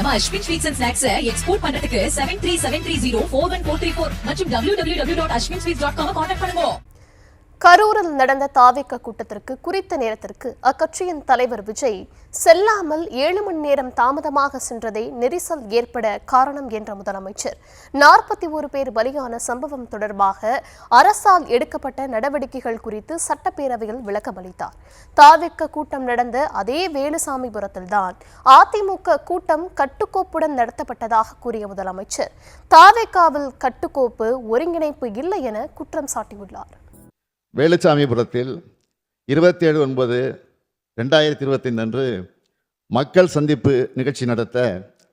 நம்ம Ashwin sweets and snacks export பண்றதுக்கு 7373041434 மற்றும் www.ashwinsweets.com கான்டாக்ட் பண்ணுங்க. கரூரில் நடந்த தாவேக கூட்டத்திற்கு குறித்த நேரத்திற்கு அக்கட்சியின் தலைவர் விஜய் செல்லாமல் 7 மணி நேரம் தாமதமாக சென்றதே நெரிசல் ஏற்பட காரணம் என்ற முதலமைச்சர் 41 பேர் பலியான சம்பவம் தொடர்பாக அரசால் எடுக்கப்பட்ட நடவடிக்கைகள் குறித்து சட்டப்பேரவையில் விளக்கமளித்தார். தாவேக கூட்டம் நடந்த அதே வேலுசாமிபுரத்தில்தான் அதிமுக கூட்டம் கட்டுக்கோப்புடன் நடத்தப்பட்டதாக கூறிய முதலமைச்சர் தாவேகாவில் கட்டுக்கோப்பு ஒருங்கிணைப்பு இல்லை என குற்றம் சாட்டியுள்ளார். வேலுசாமிபுரத்தில் 27/9/2025 அன்று மக்கள் சந்திப்பு நிகழ்ச்சி நடத்த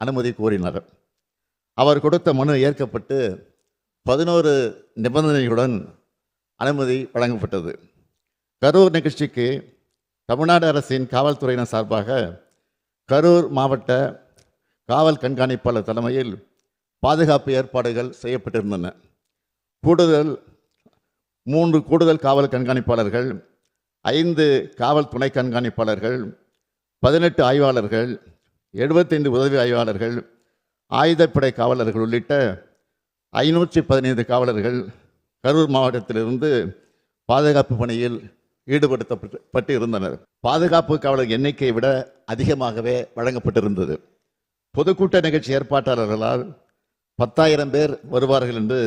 அனுமதி கோரினார். அவர் கொடுத்த மனு ஏற்கப்பட்டு 11 நிபந்தனைகளுடன் அனுமதி வழங்கப்பட்டது. கரூர் நிகழ்ச்சிக்கு தமிழ்நாடு அரசின் காவல்துறையினர் சார்பாக கரூர் மாவட்ட காவல் கண்காணிப்பாளர் தலைமையில் பாதுகாப்பு ஏற்பாடுகள் செய்யப்பட்டிருந்தன. 3 கூடுதல் காவல் கண்காணிப்பாளர்கள், 5 காவல் துணை கண்காணிப்பாளர்கள், 18 ஆய்வாளர்கள், 75 உதவி ஆய்வாளர்கள், ஆயுதப்படை காவலர்கள் உள்ளிட்ட 515 காவலர்கள் கரூர் மாவட்டத்திலிருந்து பாதுகாப்பு பணியில் ஈடுபடுத்தப்பட்டு இருந்தனர். பாதுகாப்பு காவலர் எண்ணிக்கையை விட அதிகமாகவே வழங்கப்பட்டிருந்தது. பொதுக்கூட்ட நிகழ்ச்சி ஏற்பாட்டாளர்களால் 10,000 பேர் வருவார்கள் என்று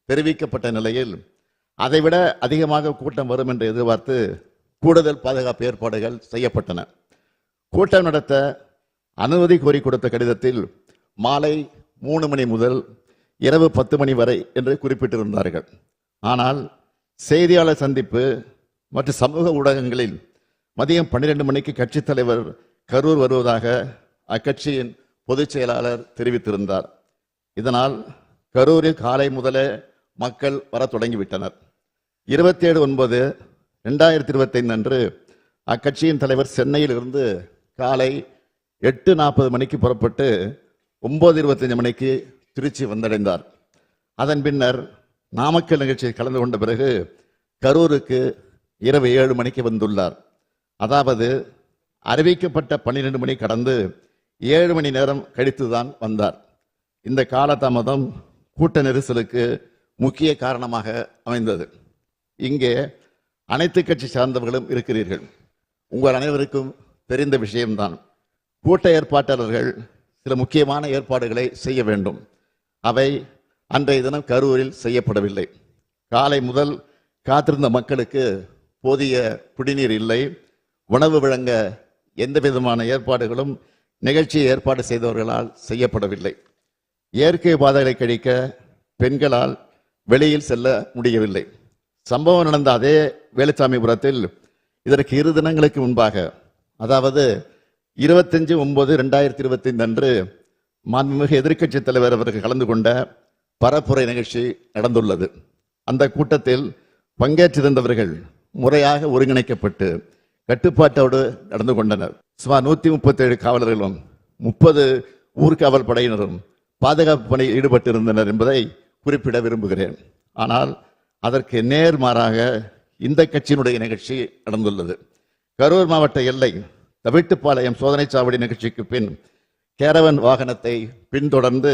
தெரிவிக்கப்பட்ட நிலையில் அதைவிட அதிகமாக கூட்டம் வரும் என்று எதிர்பார்த்து கூடுதல் பாதுகாப்பு ஏற்பாடுகள் செய்யப்பட்டன. கூட்டம் நடத்த அனுமதி கோரி கொடுத்த கடிதத்தில் மாலை 3 மணி முதல் இரவு 10 மணி வரை என்று குறிப்பிட்டிருந்தார்கள். ஆனால் செய்தியாளர் சந்திப்பு மற்றும் சமூக ஊடகங்களில் மதியம் 12 மணிக்கு கட்சித் தலைவர் கரூர் வருவதாக அக்கட்சியின் பொதுச் செயலாளர் தெரிவித்திருந்தார். இதனால் கரூரில் காலை முதலே மக்கள் வர தொடங்கிவிட்டனர். 27/9/2025 அன்று அக்கட்சியின் தலைவர் சென்னையில் இருந்து காலை 8:40 மணிக்கு புறப்பட்டு 9:25 மணிக்கு திருச்சி வந்தடைந்தார். அதன் பின்னர் நாமக்கல் நிகழ்ச்சியில் கலந்து கொண்ட பிறகு கரூருக்கு இரவு 7 மணிக்கு வந்துள்ளார். அதாவது அறிவிக்கப்பட்ட 12 மணி கடந்து 7 மணி நேரம் கழித்துதான் வந்தார். இந்த காலதாமதம் கூட்ட நெரிசலுக்கு முக்கிய காரணமாக அமைந்தது. இங்கே அனைத்து கட்சி சார்ந்தவர்களும் இருக்கிறீர்கள். உங்கள் அனைவருக்கும் தெரிந்த விஷயம்தான். கூட்ட ஏற்பாட்டாளர்கள் சில முக்கியமான ஏற்பாடுகளை செய்ய வேண்டும். அவை அன்றைய தினம் கரூரில் செய்யப்படவில்லை. காலை முதல் காத்திருந்த மக்களுக்கு போதிய குடிநீர் இல்லை. உணவு வழங்க எந்த விதமான ஏற்பாடுகளும் நிகழ்ச்சியை ஏற்பாடு செய்தவர்களால் செய்யப்படவில்லை. இயற்கை பாதைகளை கழிக்க பெண்களால் வெளியில் செல்ல முடியவில்லை. சம்பவம் நடந்த அதே வேலுசாமிபுரத்தில் இதற்கு 2 தினங்களுக்கு முன்பாக, அதாவது 25/9/2025 அன்று மாண்புமிகு எதிர்க்கட்சி தலைவர் அவர்கள் கலந்து கொண்ட பரப்புரை நிகழ்ச்சி நடந்துள்ளது. அந்த கூட்டத்தில் பங்கேற்றிருந்தவர்கள் முறையாக ஒருங்கிணைக்கப்பட்டு கட்டுப்பாட்டோடு நடந்து கொண்டனர். சுமார் 137 காவலர்களும் 30 ஊர்காவல் படையினரும் பாதுகாப்பு பணியில் ஈடுபட்டிருந்தனர் என்பதை குறிப்பிட விரும்புகிறேன். ஆனால் அதற்கு நேர்மாறாக இந்த கட்சியினுடைய நிகழ்ச்சி நடந்துள்ளது. கரூர் மாவட்ட எல்லை தவிட்டுப்பாளையம் சோதனை சாவடி நிகழ்ச்சிக்கு பின் கேரவன் வாகனத்தை பின்தொடர்ந்து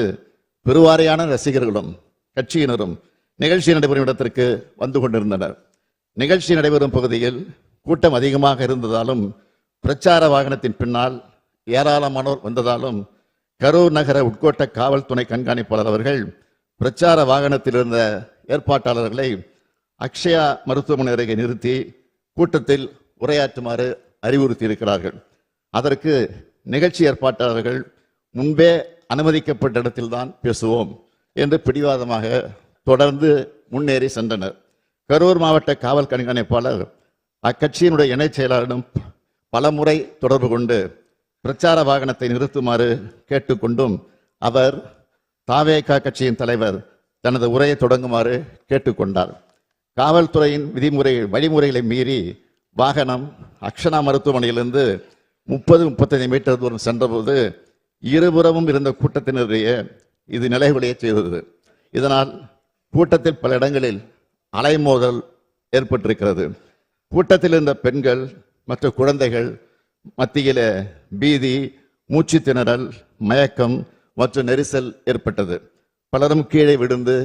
பெருவாரியான ரசிகர்களும் கட்சியினரும் நிகழ்ச்சி நடைபெறும் இடத்திற்கு வந்து கொண்டிருந்தனர். நிகழ்ச்சி நடைபெறும் பகுதியில் கூட்டம் அதிகமாக இருந்ததாலும் பிரச்சார வாகனத்தின் பின்னால் ஏராளமானோர் வந்ததாலும் கரூர் நகர உட்கோட்ட காவல் துணை கண்காணிப்பாளர் அவர்கள் பிரச்சார வாகனத்தில் இருந்த ஏற்பாட்டாளர்களை அக்ஷயா மருத்துவமனை அருகே நிறுத்தி கூட்டத்தில் உரையாற்றுமாறு அறிவுறுத்தி இருக்கிறார்கள். அதற்கு நிகழ்ச்சி ஏற்பாட்டாளர்கள் முன்பே அனுமதிக்கப்பட்ட இடத்தில்தான் பேசுவோம் என்று பிடிவாதமாக தொடர்ந்து முன்னேறி சென்றனர். கரூர் மாவட்ட காவல் கண்காணிப்பாளர் அக்கட்சியினுடைய இணைச் செயலாளரிடம் பலமுறை தொடர்பு கொண்டு பிரச்சார வாகனத்தை நிறுத்துமாறு கேட்டுக்கொண்டும் அவர் தாவேகா கட்சியின் தலைவர் தனது உரையை தொடங்குமாறு கேட்டுக்கொண்டார். காவல்துறையின் வழிமுறைகளை மீறி வாகனம் அக்ஷனா மருத்துவமனையிலிருந்து 30-35 மீட்டர் தூரம் சென்றபோது இருபுறமும் இருந்த கூட்டத்தினரையே இது நிலைகுலைய செய்தது. இதனால் கூட்டத்தில் பல இடங்களில் அலைமோதல் ஏற்பட்டிருக்கிறது. கூட்டத்தில் இருந்த பெண்கள் மற்றும் குழந்தைகள் மத்தியில பீதி, மூச்சு திணறல், மயக்கம் மற்றும் நெரிசல் ஏற்பட்டது. பலரும் கீழே விழுந்து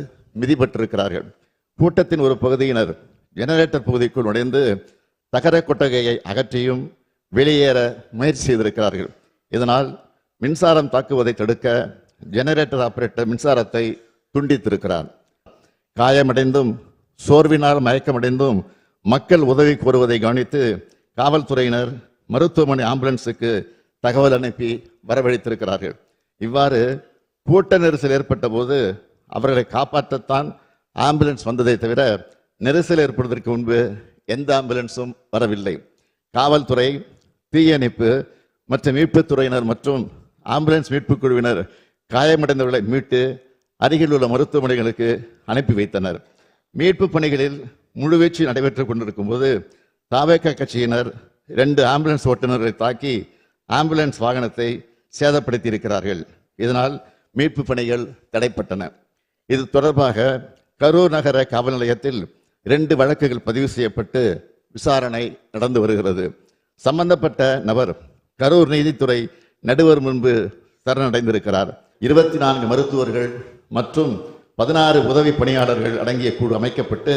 மிதிபட்டிருக்கிறார்கள். கூட்டத்தின் ஒரு பகுதியினர் ஜெனரேட்டர் பகுதிக்குள் நுழைந்து தகர கொட்டகையை அகற்றியும் வெளியேற முயற்சி செய்திருக்கிறார்கள். இதனால் மின்சாரம் தாக்குவதை தடுக்க ஜெனரேட்டர் ஆபரேட்டர் மின்சாரத்தை துண்டித்திருக்கிறார். காயமடைந்தும் சோர்வினால் மயக்கமடைந்தும் மக்கள் உதவி கோருவதை கவனித்து காவல்துறையினர் மருத்துவமனை ஆம்புலன்ஸுக்கு தகவல் அனுப்பி வரவழைத்திருக்கிறார்கள். இவ்வாறு கூட்ட நெரிசல் ஏற்பட்ட போது அவர்களை காப்பாற்றத்தான் ஆம்புலன்ஸ் வந்ததை தவிர நெரிசல் ஏற்படுவதற்கு முன்பு எந்த ஆம்புலன்ஸும் வரவில்லை. காவல்துறை, தீயணைப்பு மற்றும் மீட்புத் துறையினர் மற்றும் ஆம்புலன்ஸ் மீட்புக் குழுவினர் காயமடைந்தவர்களை மீட்டு அருகில் உள்ள மருத்துவமனைகளுக்கு அனுப்பி வைத்தனர். மீட்பு பணிகளில் முழுவீச்சு நடைபெற்றுக் கொண்டிருக்கும் போது தவேக கட்சியினர் 2 ஆம்புலன்ஸ் ஓட்டுநர்களை தாக்கி ஆம்புலன்ஸ் வாகனத்தை சேதப்படுத்தி இருக்கிறார்கள். இதனால் மீட்பு பணிகள் தடைப்பட்டன. இது தொடர்பாக கரூர் நகர காவல் நிலையத்தில் 2 வழக்குகள் பதிவு செய்யப்பட்டு விசாரணை நடந்து வருகிறது. சம்பந்தப்பட்ட நபர் கரூர் நீதித்துறை நடுவர் முன்பு சரணடைந்திருக்கிறார். 24 மருத்துவர்கள் மற்றும் 16 உதவி பணியாளர்கள் அடங்கிய குழு அமைக்கப்பட்டு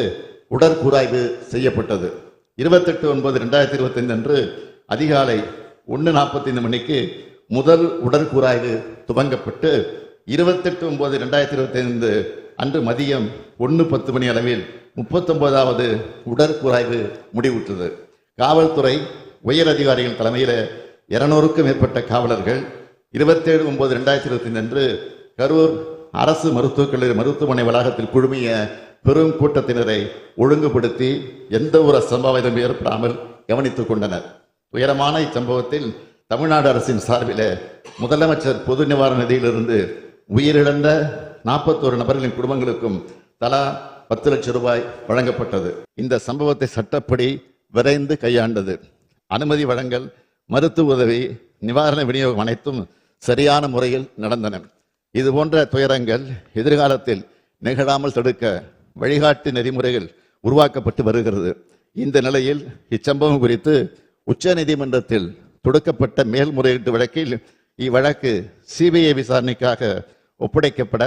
உடற்கூராய்வு செய்யப்பட்டது. 28/9/2025 அன்று அதிகாலை 1:45 மணிக்கு முதல் உடற்கூராய்வு துவங்கப்பட்டு 28/9/2025 அன்று மதியம் 1:10 மணி அளவில் 39வது உடற்கூராய்வு முடிவுற்றது. காவல்துறை உயர் அதிகாரிகள் தலைமையில் 200க்கும் மேற்பட்ட காவலர்கள் 27/9/2025 அன்று கரூர் அரசு மருத்துவக் கல்லூரி மருத்துவமனை வளாகத்தில் குழுமிய பெரும் கூட்டத்தினரை ஒழுங்குபடுத்தி எந்த ஒரு அசம்பாவிதம் ஏற்படாமல் கவனித்துக் கொண்டனர். துயரமான இச்சம்பவத்தில் தமிழ்நாடு அரசின் சார்பில் முதலமைச்சர் பொது நிவாரண நிதியிலிருந்து உயிரிழந்த 41 நபர்களின் குடும்பங்களுக்கும் தலா 10 லட்சம் ரூபாய் வழங்கப்பட்டது. இந்த சம்பவத்தை சட்டப்படி விரைந்து கையாண்டது. அனுமதி வழங்கல், மருத்துவ உதவி, நிவாரண விநியோகம் அனைத்தும் சரியான முறையில் நடந்தன. இது போன்ற துயரங்கள் எதிர்காலத்தில் நிகழாமல் தடுக்க வழிகாட்டு நெறிமுறைகள் உருவாக்கப்பட்டு வருகிறது. இந்த நிலையில் இச்சம்பவம் குறித்து உச்ச நீதிமன்றத்தில் தொடுக்கப்பட்ட மேல்முறையீட்டு வழக்கில் இவ்வழக்கு சிபிஐ விசாரணைக்காக ஒப்படைக்கப்பட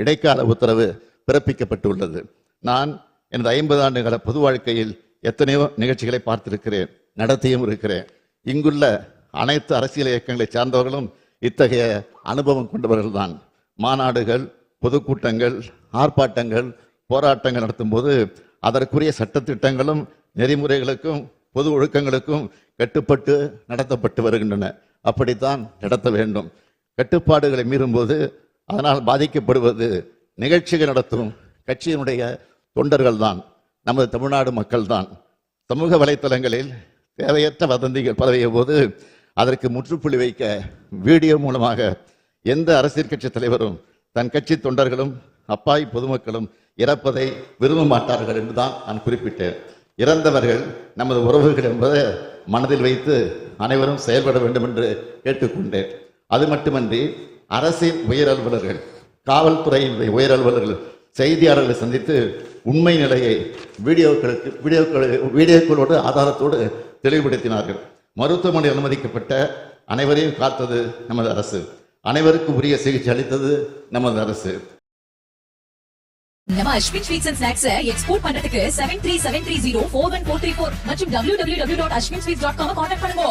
இடைக்கால உத்தரவு பிறப்பிக்கப்பட்டுள்ளது. நான் எனது 50 ஆண்டுகால பொது வாழ்க்கையில் எத்தனையோ நிகழ்ச்சிகளை பார்த்திருக்கிறேன், நடத்தியும் இருக்கிறேன். இங்குள்ள அனைத்து அரசியல் இயக்கங்களை சார்ந்தவர்களும் இத்தகைய அனுபவம் கொண்டவர்கள்தான். மாநாடுகள், பொதுக்கூட்டங்கள், ஆர்ப்பாட்டங்கள், போராட்டங்கள் நடத்தும் போது அதற்குரிய சட்டத்திட்டங்களும் நெறிமுறைகளுக்கும் பொது ஒழுக்கங்களுக்கும் கட்டுப்பட்டு நடத்தப்பட்டு வருகின்றன. அப்படித்தான் நடத்த வேண்டும். கட்டுப்பாடுகளை மீறும்போது அதனால் பாதிக்கப்படுவது நிகழ்ச்சிகள் நடத்தும் கட்சியினுடைய தொண்டர்கள் தான், நமது தமிழ்நாடு மக்கள் தான். சமூக வலைத்தளங்களில் தேவையற்ற வதந்திகள் பரவிய போது அதற்கு முற்றுப்புள்ளி வைக்க வீடியோ மூலமாக எந்த அரசியல் கட்சி தலைவரும் தன் கட்சி தொண்டர்களும் அப்பாவி பொதுமக்களும் இறப்பதை விரும்ப மாட்டார்கள் என்றுதான் நான் குறிப்பிட்டேன். இறந்தவர்கள் நமது உறவுகள் என்பதை மனதில் வைத்து அனைவரும் செயல்பட வேண்டும் என்று கேட்டுக்கொண்டேன். அது மட்டுமன்றி அரசின் உயர் அலுவலர்கள், காவல்துறையின் உயர் அலுவலர்கள் செய்தியாளர்களை சந்தித்து உண்மை நிலையை வீடியோக்களோடு ஆதாரத்தோடு தெளிவுபடுத்தினார்கள். மருத்துவமனை அனுமதிக்கப்பட்ட அனைவரையும் காத்தது நமது அரசு. அனைவருக்கும் உரிய சிகிச்சை அளித்தது நமது அரசு. நம்ம Ashwin sweets and snacks export பண்றதுக்கு 7373041434 மற்றும் www.ashwinsweets.com கான்டாக்ட் பண்ணுங்க.